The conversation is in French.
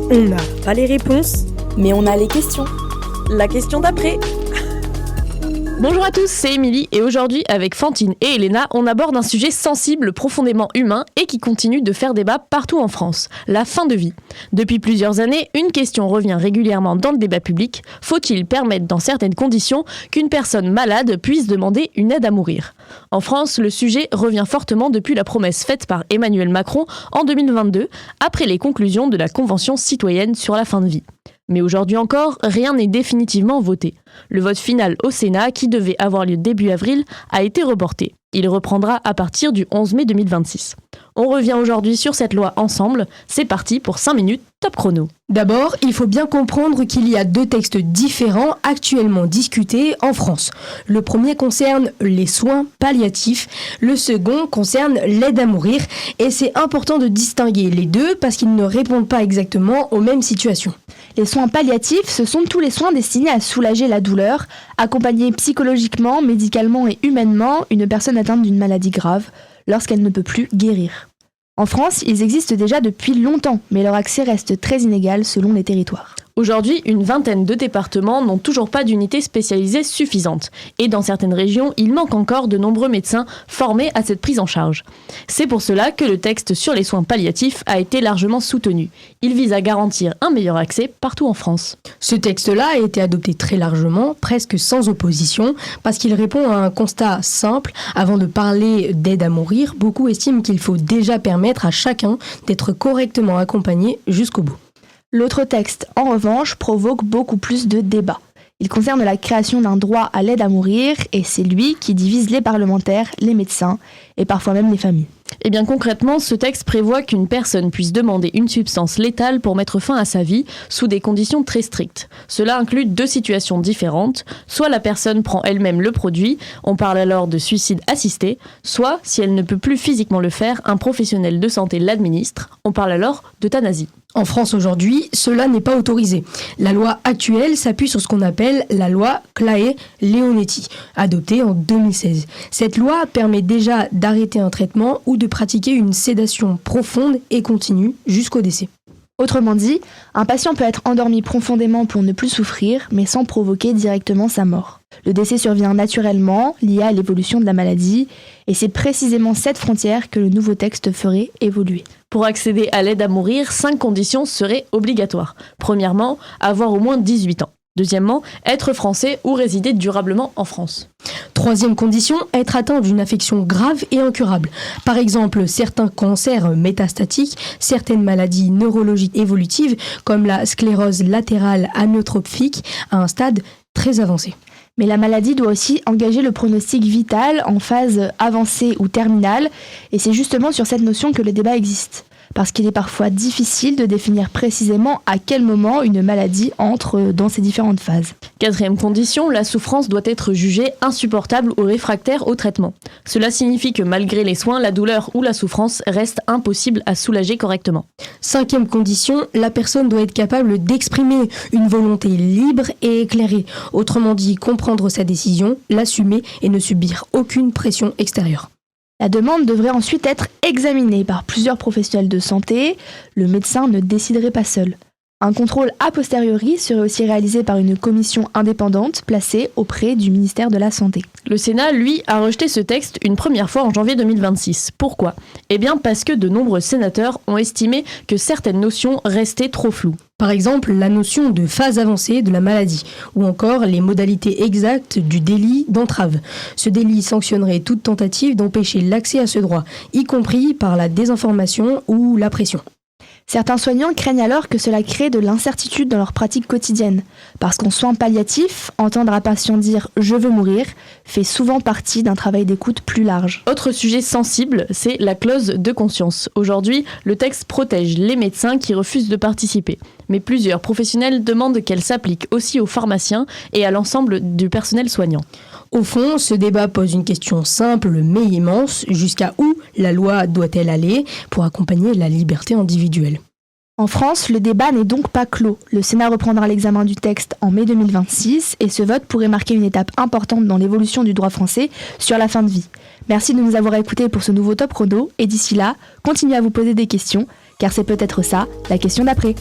On n'a pas les réponses, mais on a les questions. La question d'après. Bonjour à tous, c'est Émilie et aujourd'hui avec Fantine et Elena, on aborde un sujet sensible, profondément humain et qui continue de faire débat partout en France, la fin de vie. Depuis plusieurs années, une question revient régulièrement dans le débat public. Faut-il permettre dans certaines conditions qu'une personne malade puisse demander une aide à mourir ? En France, le sujet revient fortement depuis la promesse faite par Emmanuel Macron en 2022, après les conclusions de la Convention citoyenne sur la fin de vie. Mais aujourd'hui encore, rien n'est définitivement voté. Le vote final au Sénat, qui devait avoir lieu début avril, a été reporté. Il reprendra à partir du 11 mai 2026. On revient aujourd'hui sur cette loi ensemble. C'est parti pour 5 minutes, top chrono. D'abord, il faut bien comprendre qu'il y a deux textes différents actuellement discutés en France. Le premier concerne les soins palliatifs, le second concerne l'aide à mourir. Et c'est important de distinguer les deux parce qu'ils ne répondent pas exactement aux mêmes situations. Les soins palliatifs, ce sont tous les soins destinés à soulager la douleur, accompagner psychologiquement, médicalement et humainement une personne atteinte d'une maladie grave lorsqu'elle ne peut plus guérir. En France, ils existent déjà depuis longtemps, mais leur accès reste très inégal selon les territoires. Aujourd'hui, une vingtaine de départements n'ont toujours pas d'unités spécialisées suffisantes. Et dans certaines régions, il manque encore de nombreux médecins formés à cette prise en charge. C'est pour cela que le texte sur les soins palliatifs a été largement soutenu. Il vise à garantir un meilleur accès partout en France. Ce texte-là a été adopté très largement, presque sans opposition, parce qu'il répond à un constat simple. Avant de parler d'aide à mourir, beaucoup estiment qu'il faut déjà permettre à chacun d'être correctement accompagné jusqu'au bout. L'autre texte, en revanche, provoque beaucoup plus de débats. Il concerne la création d'un droit à l'aide à mourir et c'est lui qui divise les parlementaires, les médecins et parfois même les familles. Eh bien concrètement, ce texte prévoit qu'une personne puisse demander une substance létale pour mettre fin à sa vie sous des conditions très strictes. Cela inclut deux situations différentes. Soit la personne prend elle-même le produit, on parle alors de suicide assisté, soit, si elle ne peut plus physiquement le faire, un professionnel de santé l'administre, on parle alors d'euthanasie. En France aujourd'hui, cela n'est pas autorisé. La loi actuelle s'appuie sur ce qu'on appelle la loi Claeys-Leonetti, adoptée en 2016. Cette loi permet déjà d'arrêter un traitement ou de pratiquer une sédation profonde et continue jusqu'au décès. Autrement dit, un patient peut être endormi profondément pour ne plus souffrir, mais sans provoquer directement sa mort. Le décès survient naturellement, lié à l'évolution de la maladie, et c'est précisément cette frontière que le nouveau texte ferait évoluer. Pour accéder à l'aide à mourir, 5 conditions seraient obligatoires. Premièrement, avoir au moins 18 ans. Deuxièmement, être français ou résider durablement en France. Troisième condition, être atteint d'une affection grave et incurable. Par exemple, certains cancers métastatiques, certaines maladies neurologiques évolutives, comme la sclérose latérale amyotrophique, à un stade très avancé. Mais la maladie doit aussi engager le pronostic vital en phase avancée ou terminale, et c'est justement sur cette notion que le débat existe. Parce qu'il est parfois difficile de définir précisément à quel moment une maladie entre dans ces différentes phases. Quatrième condition, la souffrance doit être jugée insupportable ou réfractaire au traitement. Cela signifie que malgré les soins, la douleur ou la souffrance reste impossible à soulager correctement. Cinquième condition, la personne doit être capable d'exprimer une volonté libre et éclairée. Autrement dit, comprendre sa décision, l'assumer et ne subir aucune pression extérieure. La demande devrait ensuite être examinée par plusieurs professionnels de santé. Le médecin ne déciderait pas seul. Un contrôle a posteriori serait aussi réalisé par une commission indépendante placée auprès du ministère de la Santé. Le Sénat, lui, a rejeté ce texte une première fois en janvier 2026. Pourquoi ? Eh bien parce que de nombreux sénateurs ont estimé que certaines notions restaient trop floues. Par exemple, la notion de phase avancée de la maladie, ou encore les modalités exactes du délit d'entrave. Ce délit sanctionnerait toute tentative d'empêcher l'accès à ce droit, y compris par la désinformation ou la pression. Certains soignants craignent alors que cela crée de l'incertitude dans leur pratique quotidienne, parce qu'en soins palliatifs, entendre un patient dire « je veux mourir » fait souvent partie d'un travail d'écoute plus large. Autre sujet sensible, c'est la clause de conscience. Aujourd'hui, le texte protège les médecins qui refusent de participer. Mais plusieurs professionnels demandent qu'elle s'applique aussi aux pharmaciens et à l'ensemble du personnel soignant. Au fond, ce débat pose une question simple mais immense. Jusqu'à où la loi doit-elle aller pour accompagner la liberté individuelle ? En France, le débat n'est donc pas clos. Le Sénat reprendra l'examen du texte en mai 2026 et ce vote pourrait marquer une étape importante dans l'évolution du droit français sur la fin de vie. Merci de nous avoir écoutés pour ce nouveau Top Chrono et d'ici là, continuez à vous poser des questions car c'est peut-être ça, la question d'après.